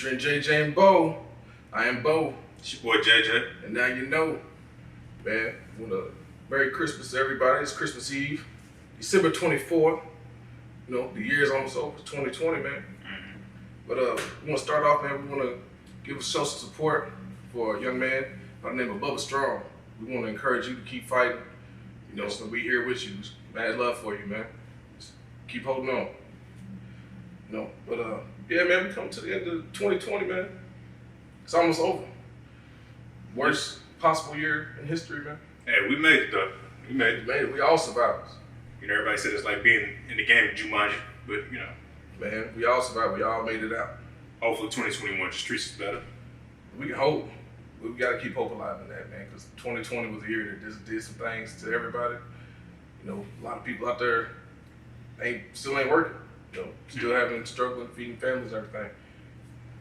featuring JJ and Bo. I am Bo. It's your boy JJ. And now you know, man. Merry Christmas to everybody. It's Christmas Eve, December 24th. You know, the year's almost over. It's 2020, man. Mm-hmm. But we want to start off, man. We want to give a show some support for a young man by the name of Bubba Strong. We want to encourage you to keep fighting. You know, so we here with you. Mad love for you, man. Just keep holding on. You know, but yeah, man, we come to the end of 2020, man. It's almost over. Worst possible year in history, man. Hey, we made it though. We made it. We made it. We all survived. You know, everybody said it's like being in the game of Jumanji, but you know. Man, we all survived. We all made it out. Hopefully 2021 just treats us better. We can hope. We got to keep hope alive in that, man, because 2020 was a year that just did some things to everybody. You know, a lot of people out there still ain't working. You know, still having struggling, feeding families and everything.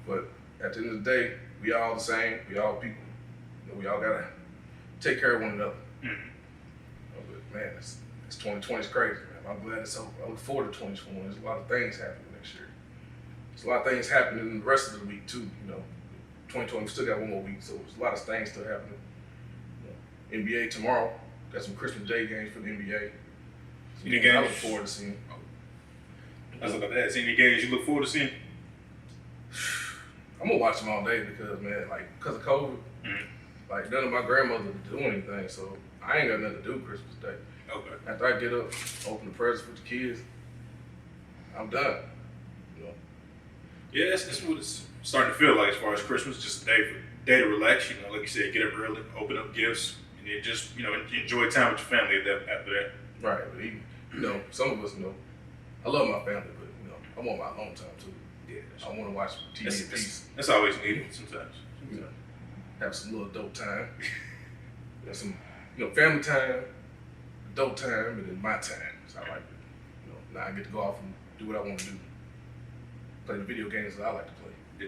But at the end of the day, we all the same. We all people. You know, we all gotta take care of one another. Mm-hmm. You know, but man, it's 2020 is crazy, man. I'm glad it's over. I look forward to 2021. There's a lot of things happening next year. There's a lot of things happening in the rest of the week too. You know, 2020 we still got one more week, so there's a lot of things still happening. You know, NBA tomorrow. Got some Christmas Day games for the NBA. Any games? I look forward to seeing. I was looking at that. Any games you look forward to seeing? I'm gonna watch them all day because, man, because of COVID, like none of my grandmother would do anything, so I ain't got nothing to do Christmas Day. Okay. After I get up, open the presents with the kids, I'm done. You know. Yeah, that's what it's starting to feel like as far as Christmas. Just a day to relax. You know, like you said, get up early, open up gifts, and then just enjoy time with your family after that. Right, but even, some of us, I love my family, but I want my alone time too. Yeah, I want to watch TV in peace. That's always needed sometimes. Have some little adult time. Some, family time, adult time, and then my time. So I like it. Now I get to go off and do what I want to do. Play the video games that I like to play. Yeah.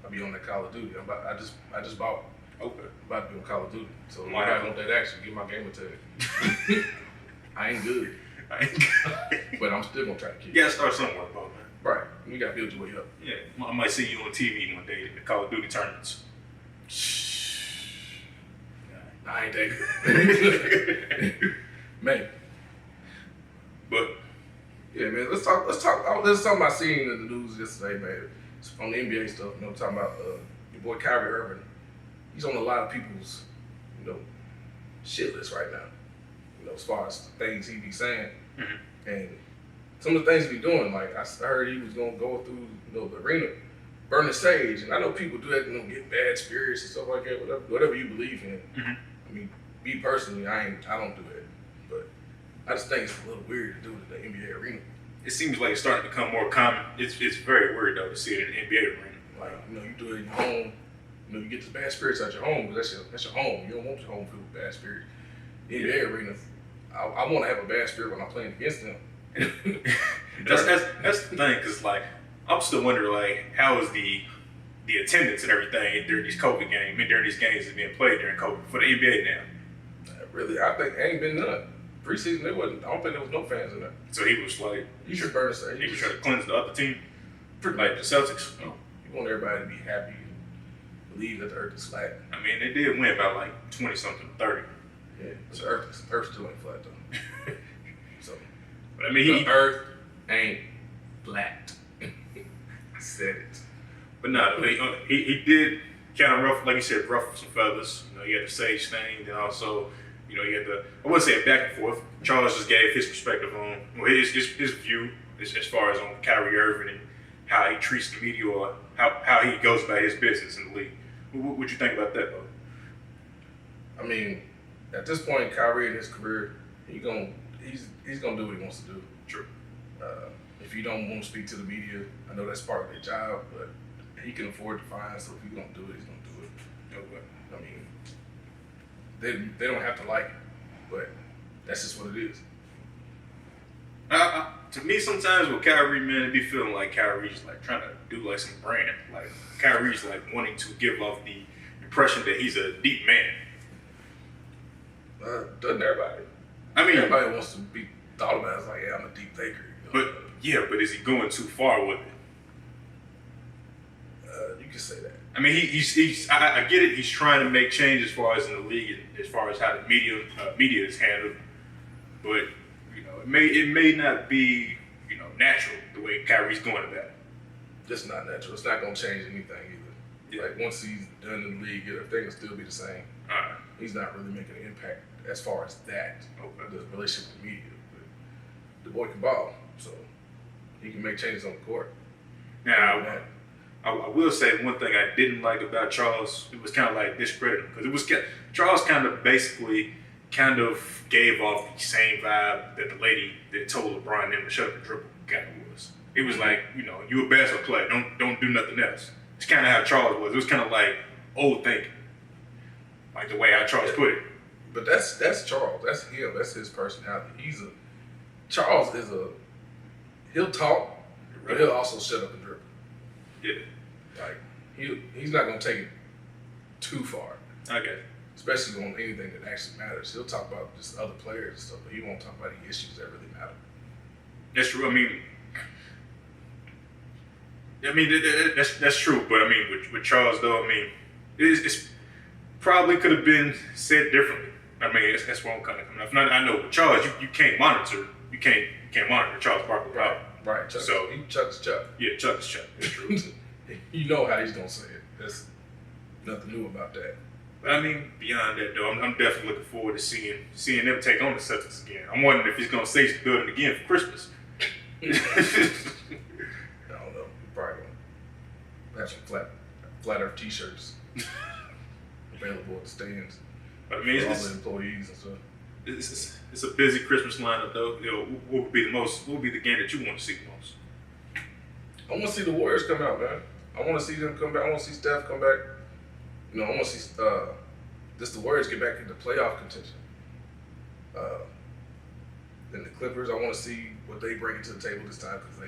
I'll be on that Call of Duty. I just bought. Okay. I'm about to be on Call of Duty. So Why I want that action. Get my gamer tag. I ain't good. But I'm still gonna try to keep. You gotta start somewhere, bro, man. Right. You gotta build your way up. Yeah. I might see you on TV one day in the Call of Duty tournaments. I ain't that good. Man. But yeah, man, let's talk something I seen in the news yesterday, man. It's on the NBA stuff, talking about your boy Kyrie Irving. He's on a lot of people's, shit list right now. As far as the things he be saying. Mm-hmm. And some of the things he be doing, like I heard he was gonna go through the arena, burn the sage, and I know people do that, get bad spirits and stuff like that, whatever you believe in. Mm-hmm. I mean, me personally, I don't do that, but I just think it's a little weird to do it in the NBA arena. It seems like it's starting to become more common. It's very weird though to see it in the NBA arena. Like you do it in your home. You get the bad spirits out your home, but that's your home. You don't want your home filled with bad spirits. In the NBA arena, I want to have a bad spirit when I'm playing against them. that's the thing, because I'm still wondering how is the attendance and everything during these COVID games, during these games that's being played during COVID for the NBA now. Really, I think ain't been none. Preseason, I don't think there was no fans in there. So he was you should burn the stage. He was trying to cleanse the other team, pretty like much. the Celtics. You want everybody to be happy and believe that the earth is flat. I mean, they did win by 20-something, 30. Yeah, the earth still ain't flat though. So, but I mean, the earth ain't flat. I said it. But no, he did kind of rough, like you said, ruffle some feathers. He had the sage thing, then also, he had the, I wouldn't say back and forth. Charles just gave his perspective on his view as far as on Kyrie Irving and how he treats the media or how he goes about his business in the league. What you think about that, though? I mean, at this point, Kyrie in his career, he's gonna do what he wants to do. True. If you don't want to speak to the media, I know that's part of their job, but he can afford to fine. So if he's gonna do it, he's gonna do it. Okay. I mean, they don't have to like it, but that's just what it is. To me, sometimes with Kyrie, man, it be feeling like Kyrie's trying to do some brand. Kyrie's wanting to give off the impression that he's a deep man. Doesn't everybody? I mean, everybody wants to be thought about as I'm a deep thinker. But is he going too far with it? you can say that. I mean, I get it. He's trying to make change as far as in the league, and as far as how the media is handled. But it may not be natural the way Kyrie's going about it. Just not natural. It's not gonna change anything either. Yeah. Like once he's done in the league, everything will still be the same. He's not really making an impact as far as that. The relationship with the media. But the boy can ball, so he can make changes on the court. Now, I will say one thing I didn't like about Charles. It was kind of like discrediting because Charles kind of basically gave off the same vibe that the lady that told LeBron them to shut up and dribble kind of was. It was like, you a basketball player, don't do nothing else. It's kind of how Charles was. It was kind of like old thinking, like the way how Charles put it. But that's Charles. That's him. That's his personality. Charles is he'll talk, but he'll also shut up and dribble. Yeah. Like he's not gonna take it too far. Okay. Especially on anything that actually matters. He'll talk about just other players and stuff, but he won't talk about any issues that really matter. That's true. That's true. But with Charles though, it's probably could have been said differently. That's where I'm kind of coming up. I know with Charles, you can't monitor. You can't monitor Charles Barkley. Right. Chuck's Chuck. Yeah, Chuck is Chuck. It's true. You know how he's gonna say it. There's nothing new about that. But beyond that though, I'm definitely looking forward to seeing them take on the Celtics again. I'm wondering if he's gonna stage the building again for Christmas. I don't know. He probably gonna have some flat Earth T-shirts available at the stands. But for all the employees and stuff. It's a busy Christmas lineup though. What would be the game that you want to see the most? I want to see the Warriors come out, man. I want to see them come back. I want to see Steph come back. I want to see the Warriors get back into playoff contention. Then the Clippers, I want to see what they bring to the table this time because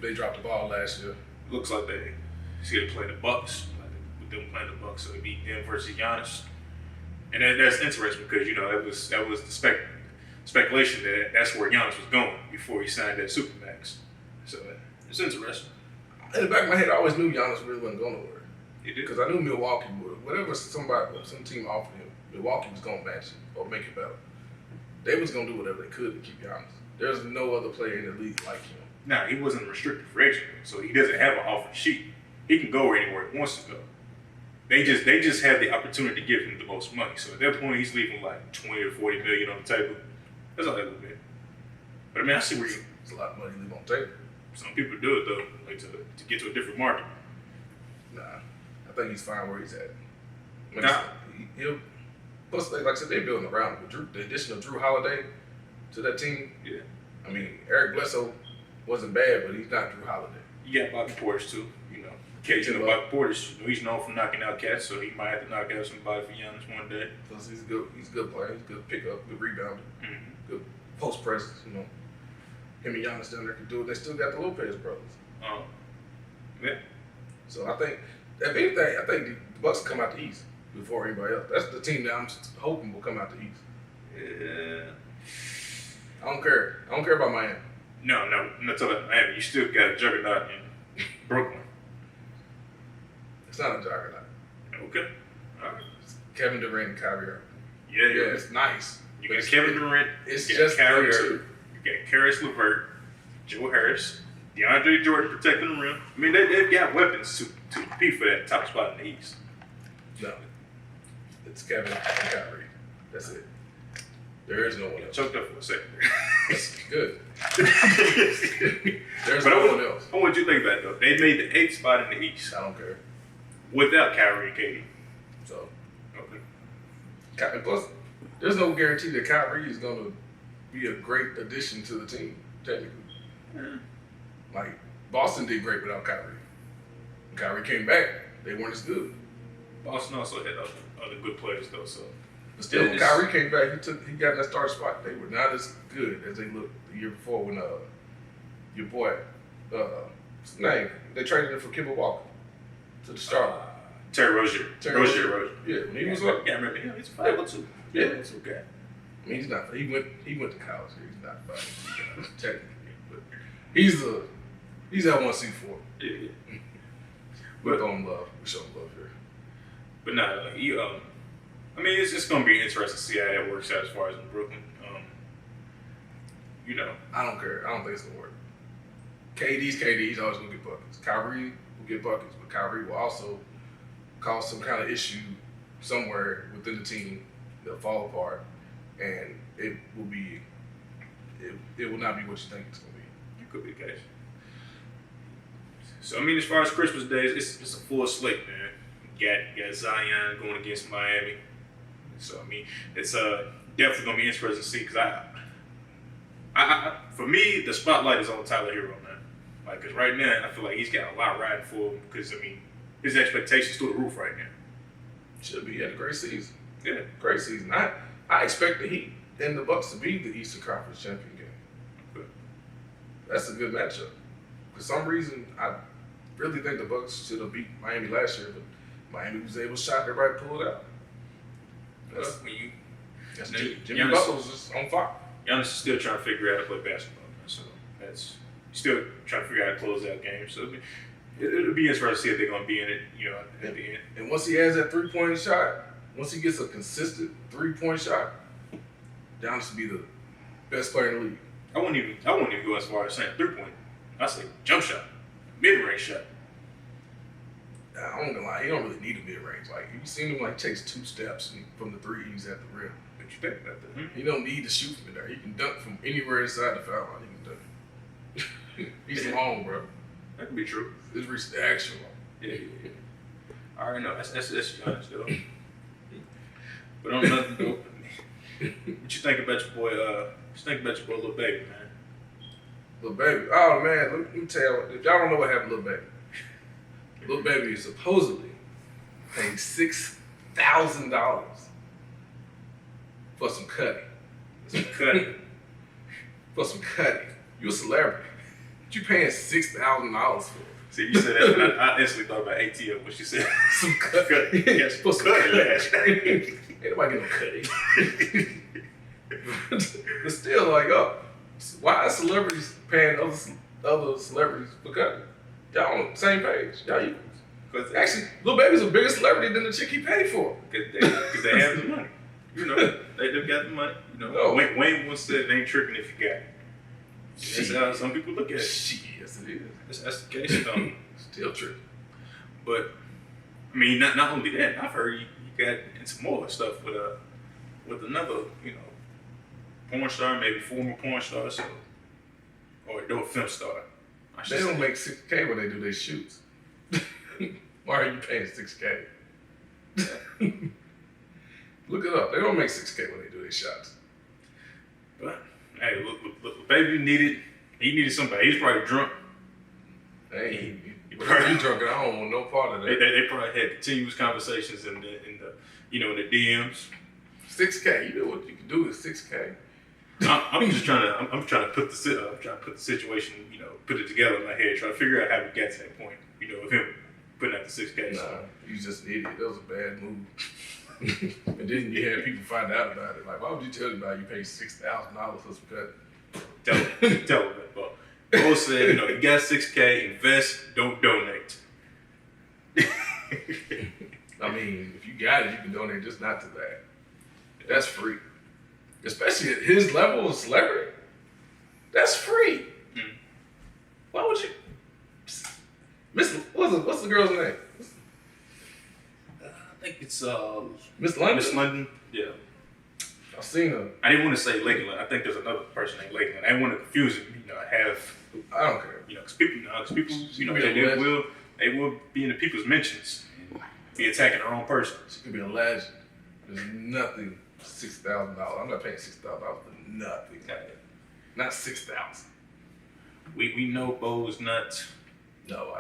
they dropped the ball last year. Looks like he's going to play the Bucks. With them playing the Bucks, so it'd be them versus Giannis. And that's interesting because that was the speculation that's where Giannis was going before he signed that Supermax. So it's interesting. In the back of my head, I always knew Giannis really wasn't going nowhere. You did? Because I knew Milwaukee would. Whatever some team offered him, Milwaukee was going to match it or make it better. They was going to do whatever they could to keep Giannis. There's no other player in the league like him. Now, he wasn't a restricted free agent, so he doesn't have an offer sheet. He can go anywhere he wants to go. They just have the opportunity to give him the most money. So at that point, he's leaving like $20 or $40 million on the table. That's all that would be. But I see where it's a lot of money to leave on the table. Some people do it though, like to get to a different market. Nah, I think he's fine where he's at. He'll plus, like I said, they're building around him. The addition of Drew Holiday to that team. Yeah. Eric Bledsoe wasn't bad, but he's not Drew Holiday. You got Bobby Portis too. Bobby Portis, he's known for knocking out cats, so he might have to knock out somebody for Giannis one day. Plus, he's a good player. He's a good pickup, good rebounder, good post presence. Him and Giannis down there can do it. They still got the Lopez brothers. Yeah. So I think, if anything, the Bucks come out the East before anybody else. That's the team that I'm hoping will come out the East. Yeah. I don't care about Miami. No, I'm not talking about Miami. You still got a juggernaut in Brooklyn. It's not a juggernaut. Okay. All right. It's Kevin Durant and Kyrie Irving. Yeah, it's nice. You got Kevin Durant. It's just Kyrie Irving. You got Karis LeVert, Joe Harris, DeAndre Jordan protecting the rim. They've got weapons to compete for that top spot in the East. No. It's Kevin and Kyrie. That's it. There is no one else. Choked up for a second. That's good. There's no one else. I want you to think about it though. They made the 8th spot in the East. I don't care. Without Kyrie and KD. So, okay. Plus, there's no guarantee that Kyrie is going to be a great addition to the team, technically. Yeah. Like, Boston did great without Kyrie. When Kyrie came back, they weren't as good. Boston also had other good players though, so. But still, when Kyrie came back, he got in that starting spot. They were not as good as they looked the year before when your boy, what's his name? They traded him for Kemba Walker to the start. Terry Rozier. Rozier. Yeah, when he was up. Yeah, I remember him. He's 5'2". Yeah, it's okay. He's not. He went to college. He's not 5'2", technically, but he's He's at 1C4. Yeah. We show him love here. But nah, like, I mean, it's gonna be interesting to see how that works out as far as in Brooklyn. You know, I don't care. I don't think it's gonna work. KD's KD. He's always gonna get buckets. Kyrie will get buckets, but Kyrie will also cause some kind of issue somewhere within the team that'll fall apart, and it will not be what you think it's gonna be. it could be the case. So I mean, as far as Christmas days, it's a full slate, man. Got Zion going against Miami. So I mean, it's definitely gonna be interesting to see because I for me the spotlight is on Tyler Hero, man. Like, cause right now I feel like he's got a lot riding for him because I mean his expectations through the roof right now. Should be. He had a great season. Yeah, Great season. I expect the Heat and the Bucks to be the Eastern Conference champion game. Okay. That's a good matchup. For some reason, I really think the Bucks should have beat Miami last year, but Miami was able to shot everybody pull it out. That's Jimmy Butler was just on fire. Giannis is still trying to figure out how to play basketball, man. So that's still trying to figure out how to close out games. So it'll be interesting to see if they're gonna be in it, you know, at the end. And once he has that 3-point shot, once he gets a consistent 3-point shot, Giannis will be the best player in the league. I wouldn't even go as far as saying 3-point. I say jump shot, mid-range shot. I'm not gonna lie, he don't really need a mid-range. Like, you seen him like takes 2 steps from the 3, he's at the rim. What you think about that? He don't need to shoot from there. He can dunk from anywhere inside the foul line. He can dunk. He's long, bro. That could be true. It's reached the action line. Yeah. I already know. That's Giannis though. But on another note, what you think about your boy? Lil Baby, man? Lil Baby. Oh man, let me tell you. If y'all don't know what happened to Lil Baby, Lil Baby is supposedly paying $6,000 for some cutting. For some cutting. You a celebrity. What you paying $6,000 for? See, you said that, and I instantly thought about ATL when she said some cutting. Yes, for some cutting. Ain't nobody getting no cutting. But still, like, why are celebrities paying other celebrities for cutting? Y'all on the same page. Y'all equals. Actually, Lil Baby's a bigger celebrity than the chick he paid for. Because they have the money. You know, they've got the money. You know, No. Wayne once said, "It ain't tricking if you got it." That's how some people look at it. Yes, it is. That's the case. Still tricky. But I mean, not only that, I've heard you got into more stuff with another, you know, porn star, maybe former porn star, so, or a film star. They don't make $6K when they do their shoots. Why are you paying $6K? Look it up. They don't make $6K when they do their shots. But hey, look, Baby he needed somebody. He's probably drunk. Hey, you drunk and I don't want no part of that. They probably had continuous conversations in the you know, in the DMs. $6K. You know what you can do with $6K. I'm trying to put the situation, you know, put it together in my head, trying to figure out how we got to that point. You know, of him putting out the $6K. Nah, you just an idiot. That was a bad move. And then you had people find out about it. Like, why would you tell anybody you paid $6,000 for some cut? Tell them that, Bo. Bo said, you know, you got $6K, invest, don't donate. I mean, if you got it, you can donate, just not to that. That's free. Especially at his level of celebrity. That's free. Why would you? What's the girl's name? I think it's Miss London? Miss London. Yeah. I've seen her. I didn't want to say Lakeland. I think there's another person named Lakeland. I didn't want to confuse him. You know, I don't care. You know, because people, you know, they will be in the people's mentions and be attacking their own person. She could be a legend. There's nothing $6,000. I'm not paying $6,000 for nothing. Not $6,000. We know Bo is not. No,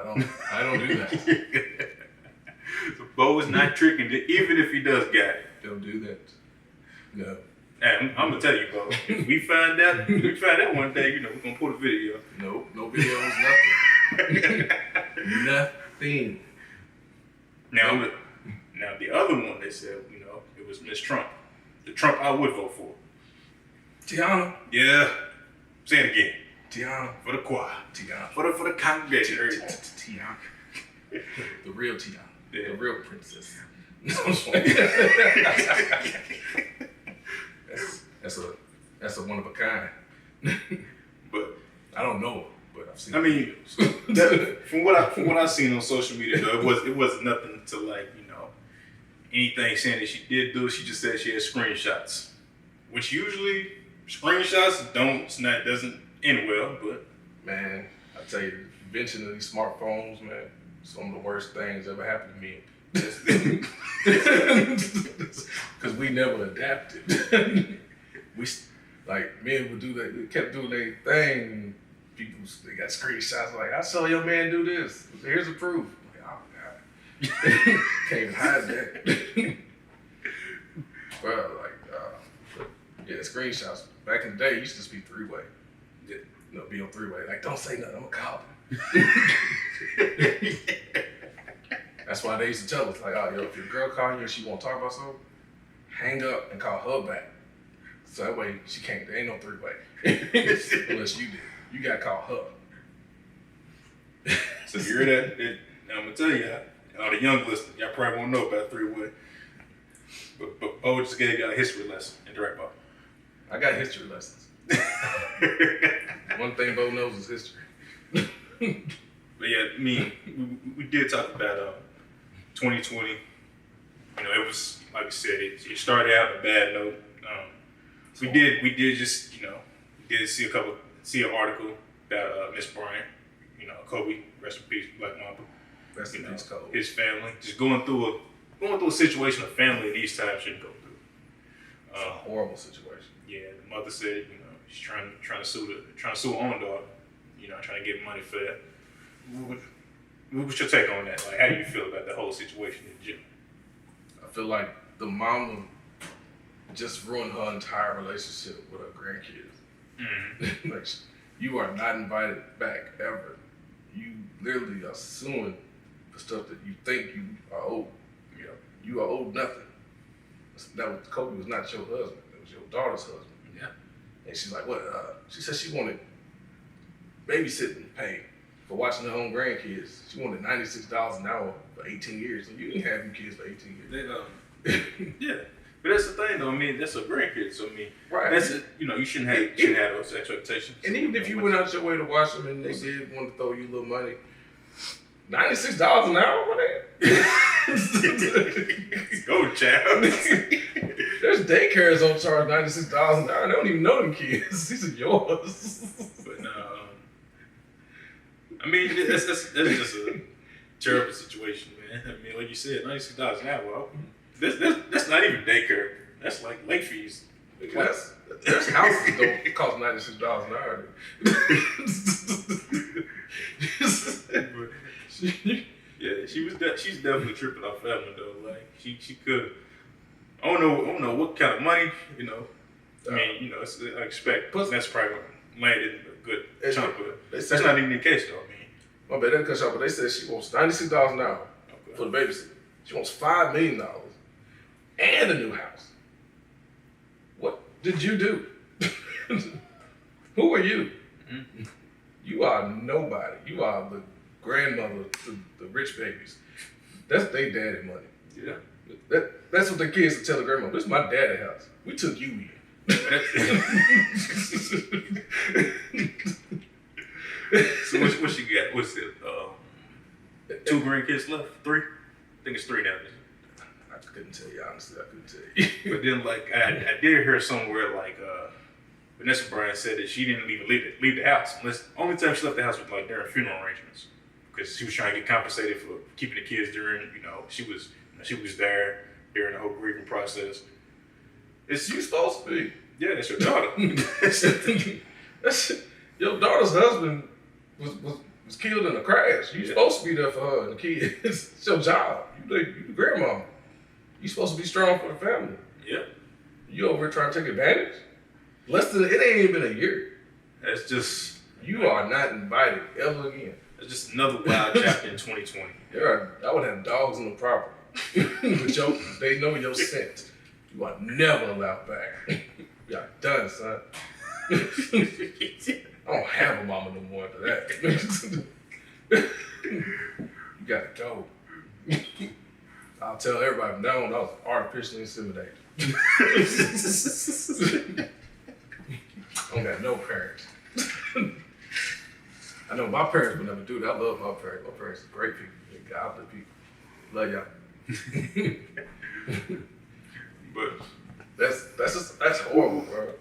I don't do that. So Bo is not tricking it, even if he does got it. Don't do that. No. And I'm gonna tell you, Bo. If we find out one day, you know, we're gonna pull the video. No videos, nothing. Nothing. Now the other one they said, you know, it was Miss Trump. The Trump I would vote for. Tiana. Yeah. Say it again. Tiana. For the choir. Tiana. For the congregation. Tiana. The real Tiana. Yeah. The real princess. That's a one of a kind. But I don't know, but I've seen. I mean, from what I've seen on social media, though, it was nothing to like, anything saying that she did do. She just said she had screenshots, which usually screenshots doesn't end well. But man, I tell you, the invention of these smartphones, man, some of the worst things ever happened to me. Because we never adapted. Men would do that. They kept doing their thing. And people, they got screenshots like, I saw your man do this. Here's the proof. I'm like, oh God, can't even hide that. Well, yeah, screenshots. Back in the day, it used to just be three-way. Be on three-way. Like, don't say nothing. I'm gonna call him. That's why they used to tell us, like, oh, if your girl calling you and she won't talk about something, hang up and call her back. So that way she can't. There ain't no three-way. Unless you did. You gotta call her. So you hear that? I'm gonna tell you, all the young listeners, y'all probably won't know about three-way. But Bo just gave y'all a history lesson in direct ball. I got history lessons. One thing Bo knows is history. But yeah, I mean, we did talk about 2020. It was, like I said, it started out on a bad note. We did just, see an article about Miss Bryant, Kobe, rest in peace, Black Mamba. Rest in peace, Kobe. His family, just going through a situation a family in these times shouldn't go through. It's a horrible situation. Yeah, the mother said, she's trying to sue her own daughter, trying to get money for that. What's your take on that? Like, how do you feel about the whole situation in general? I feel like the mama just ruined her entire relationship with her grandkids. Mm-hmm. Like, you are not invited back ever. You literally are suing for stuff that you think you are owed. You are owed nothing. Kobe was not your husband. It was your daughter's husband. Yeah. And she's like, what? She said she wanted babysitting pay for watching her own grandkids. She wanted $96 an hour for 18 years. And you didn't have your kids for 18 years. Yeah. But that's the thing, though. I mean, that's a grandkid. So, I mean, right. That's it. You shouldn't have those expectations. And even if you went out your way to watch them and they did want to throw you a little money, $96 an hour for that? Go, child. There's daycares on charge $96 an hour. They don't even know them kids. These are yours. But no, I mean, that's just a terrible situation, man. I mean, like you said, $96 an hour. Well, that's not even daycare. That's like late fees. There's houses don't cost $96 an hour. She's definitely tripping off family though. Like she could. I don't know what kind of money. I mean, I expect that's probably landed a good chunk, but that's not even the case though. I mean, my bad, that cut short, but they said she wants $96 an hour for the babysitter. She wants $5 million and a new house. What did you do? Who are you? Mm-hmm. You are nobody. You are the grandmother to the rich babies. That's their daddy money. Yeah. That's what the kids will tell the grandma. This is my daddy house. We took you in. So what she got? What's it? 2 grandkids left? 3? I think it's 3 now. I couldn't tell you, honestly. I couldn't tell you. But then, like, I did hear somewhere, like, Vanessa Bryant said that she didn't even leave the house. Only time she left the house was, like, during funeral arrangements. Because she was trying to get compensated for keeping the kids during, she was there during the whole grieving process. It's you supposed to be. Yeah, that's your daughter. Your daughter's husband was killed in a crash. You're supposed to be there for her and the kids. It's your job. You the grandma. You're supposed to be strong for the family. Yeah. You over here trying to take advantage? It ain't even been a year. That's just... You are not invited ever again. It's just another wild chapter in 2020. I would have dogs on the property. But they know your scent. You are never allowed back. You are done, son. I don't have a mama no more after that. You gotta go. I'll tell everybody from now on I was artificially inseminated. I don't got no parents. I know my parents would never do that. I love my parents. My parents are great people. They're godly people. Love y'all. But that's horrible, bro.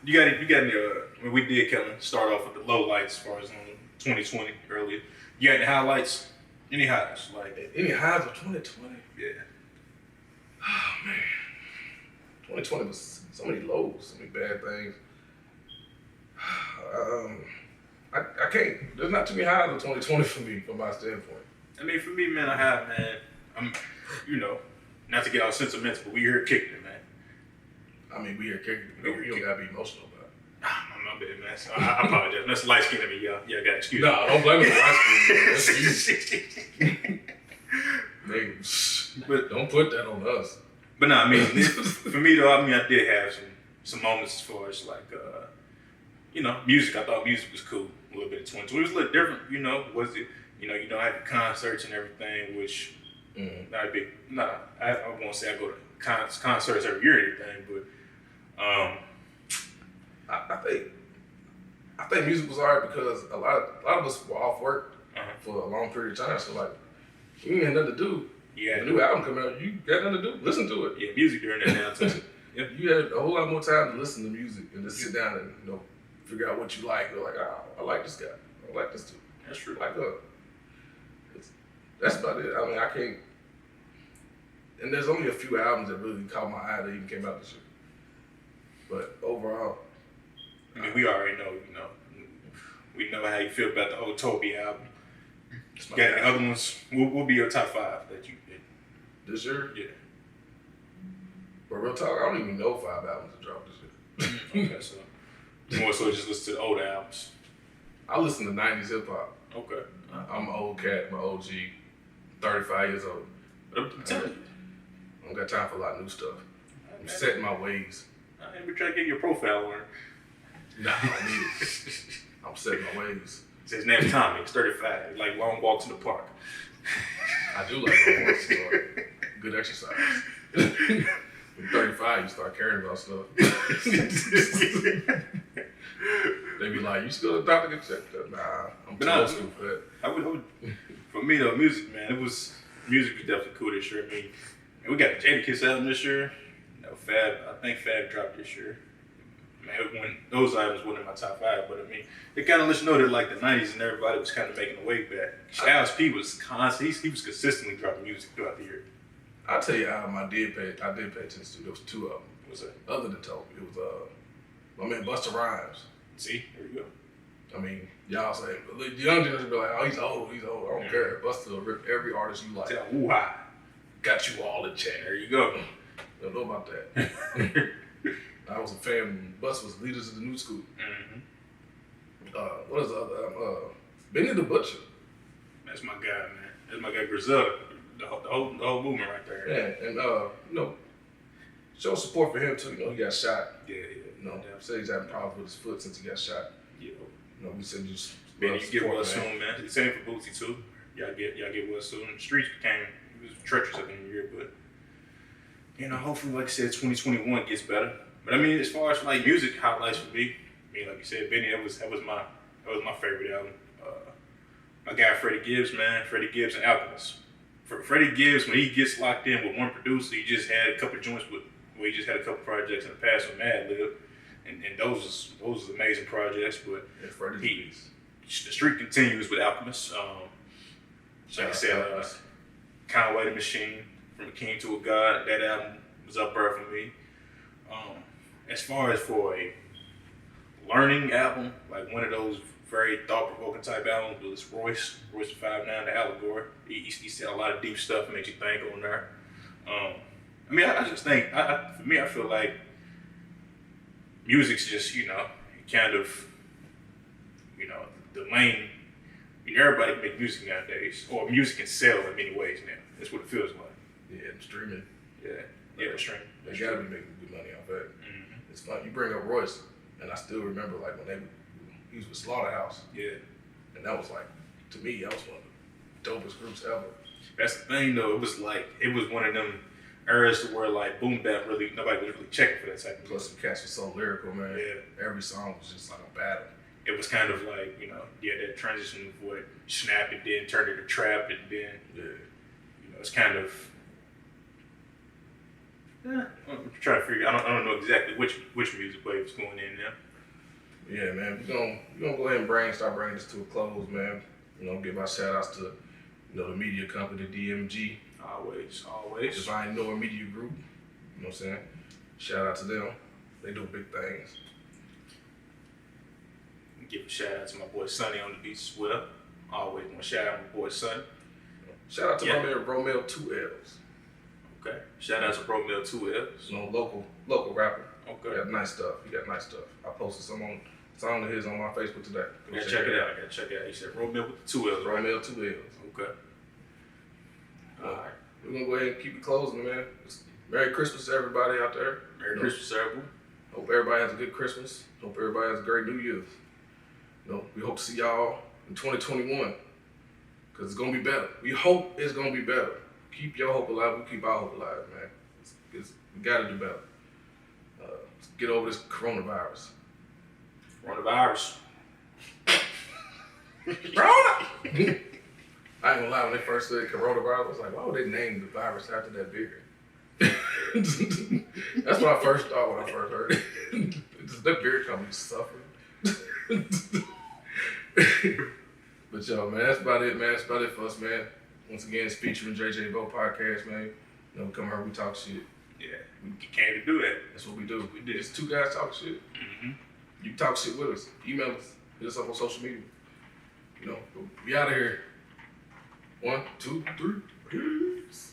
you got any when we did kind of start off with the low lights as far as 2020 earlier. You got any highlights? Any highs? Like any highs of 2020? Yeah. Oh man. 2020 was so many lows, so many bad things. I can't. There's not too many highs of 2020 for me, from my standpoint. I mean, for me, man, I'm, not to get all sentimental, but we here kicking it, man. I mean, we here kicking it. You don't gotta be emotional about it. I'm not bad, man. So I apologize. That's light skin of me, y'all. Yeah, I got excuse me. No, don't blame me for light skin. But don't put that on us. But no, I mean, for me though, I did have some moments as far as like, music. I thought music was cool a little bit in 2020. It was a little different, was it? I had the concerts and everything, which not a big. I won't say I go to concerts every year or anything, but I think music was alright because a lot of us were off work for a long period of time. So like, you ain't had nothing to do. Yeah, the new album coming out, you got nothing to do. Listen to it. Yeah, music during that downtime. Yep. You had a whole lot more time to listen to music and just sit down and figure out what you like. You're like, I like this guy. I like this too. That's true. Like, that's about it. I mean, I can't. And there's only a few albums that really caught my eye that even came out this year. But overall, I mean, we already know. We know how you feel about the old Toby album. You got any other ones? What will be your top 5 that you did this year? Yeah. But real talk, I don't even know 5 albums that dropped this year. Okay, so more so just listen to the older albums. I listen to 90s hip hop. Okay. I'm an old cat, I'm an OG, 35 years old. But I'm telling you, I don't got time for a lot of new stuff. I'm setting my ways. I ain't been trying to get your profile on. Nah, I don't need it. I'm setting my ways. His name's Tommy. He's 35. He like long walks in the park. I do like long walks in the park. Good exercise. When 35, you start caring about stuff. They be like, you should go to the doctor get checked out. Nah, I'm too old school for that. I would, for me though, music, man, music was definitely cool this year. I mean, we got the Jadakiss album this year. I think Fab dropped this year. Man, those items weren't in my top 5, but I mean, it kind of lets you know that like the 90s and everybody was kind of making a wave back. Styles P was constant. He was consistently dropping music throughout the year. I'll tell you album I did pay attention to. There was 2 of them. What's that? Other than Toby, it was my man Busta Rhymes. See, there you go. I mean, y'all say the young generation be like, oh, he's old. I don't care. Busta will rip every artist you like. Woo-ha. Got you all in check. There you go. Don't know about that. I was a fan when Busta was leaders of the new school. What is the other? Benny the Butcher. That's my guy, man. That's my guy Griselda. The whole movement right there. Yeah, and show support for him too. He got shot. Yeah. Said he's having problems with his foot since he got shot. Yeah. We said just Benny, you get well soon, man. Same for Bootsy too. Y'all get well soon. The streets it was treacherous at the end of the year, but hopefully, like I said, 2021 gets better. But I mean, as far as like music highlights for me, like you said, Benny, that was my favorite album. My guy Freddie Gibbs, man, Freddie Gibbs and Alchemist. For Freddie Gibbs, when he gets locked in with one producer, he just had a couple joints he just had a couple projects in the past with Madlib, and those are amazing projects. But the streak continues with Alchemist. Like I said, Conway the Machine, From a King to a God. That album was up there for me. As far as for a learning album, like one of those very thought-provoking type albums, was Royce the 5'9", the Allegory. He said a lot of deep stuff, makes you think on there. I just think, for me, I feel like music's just, kind of, the main, everybody can make music nowadays, or music can sell in many ways now. That's what it feels like. Yeah, streaming. Yeah, streaming. They gotta be making good money off that. Mm-hmm. It's fun. You bring up Royce, and I still remember like when He was with Slaughterhouse. Yeah. And that was like, to me, that was one of the dopest groups ever. That's the thing though. It was one of them eras to where like boom bap really nobody was really checking for that type of Plus, music. the cats were so lyrical, man. Yeah. Every song was just like a battle. It was kind of like, that transition of what snap and then turned into trap and then it's kind of I'm trying to figure. I don't know exactly which music wave is going in now. Yeah, man. We're gonna go ahead and start bringing this to a close, man. Give our shout outs to the media company, DMG. Always. Divine Noah Media Group. You know what I'm saying? Shout out to them. They do big things. Give a shout out to my boy Sonny on the beats as well. Always want to shout out my boy Sonny. Shout out to my man Romeo 2Ls. Okay. Shout out to Romeo 2Ls. Local rapper. Okay. He got nice stuff. I posted some of his on my Facebook today. I gotta check it out. You said Romeo with the 2Ls, right? Romeo 2Ls. Okay. Alright. We're gonna go ahead and keep it closing, man. Merry Christmas to everybody out there. Merry Christmas, everyone. Hope everybody has a good Christmas. Hope everybody has a great New Year's. We hope to see y'all in 2021. Because it's gonna be better. We hope it's gonna be better. Keep your hope alive. We keep our hope alive, man. We gotta do better. Let's get over this coronavirus. Coronavirus. Corona! I ain't gonna lie, when they first said coronavirus, I was like, why would they name the virus after that beer? That's what I first thought when I first heard it. That beer company suffering. But yo, man, that's about it, man. That's about it for us, man. Once again, it's featuring JJ Bo Podcast, man. We come here, we talk shit. Yeah, we came to do that. That's what we do. We did. It's two guys talk shit. Mm-hmm. You can talk shit with us. Email us. Hit us up on social media. We out of here. 1, 2, 3. Peace.